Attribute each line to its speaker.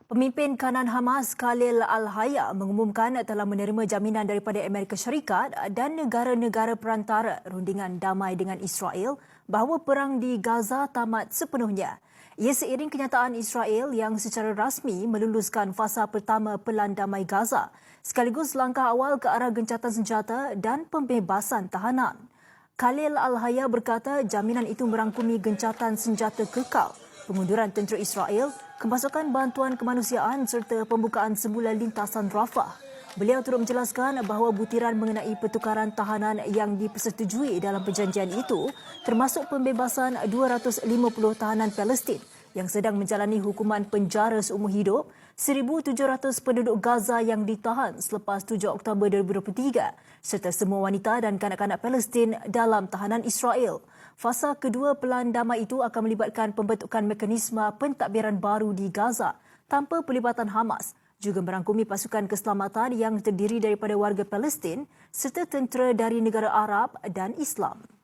Speaker 1: Pemimpin kanan Hamas Khalil Al-Hayya mengumumkan telah menerima jaminan daripada Amerika Syarikat dan negara-negara perantara rundingan damai dengan Israel bahawa perang di Gaza tamat sepenuhnya. Ia seiring kenyataan Israel yang secara rasmi meluluskan fasa pertama Pelan Damai Gaza sekaligus langkah awal ke arah gencatan senjata dan pembebasan tahanan. Khalil Al-Hayya berkata jaminan itu merangkumi gencatan senjata kekal, pengunduran tentera Israel, kemasukan bantuan kemanusiaan serta pembukaan semula lintasan Rafah. Beliau turut menjelaskan bahawa butiran mengenai pertukaran tahanan yang dipersetujui dalam perjanjian itu termasuk pembebasan 250 tahanan Palestin yang sedang menjalani hukuman penjara seumur hidup, 1,700 penduduk Gaza yang ditahan selepas 7 Oktober 2023 serta semua wanita dan kanak-kanak Palestin dalam tahanan Israel. Fasa kedua Pelan Damai itu akan melibatkan pembentukan mekanisme pentadbiran baru di Gaza tanpa pelibatan Hamas, juga merangkumi pasukan keselamatan yang terdiri daripada warga Palestin serta tentera dari negara Arab dan Islam.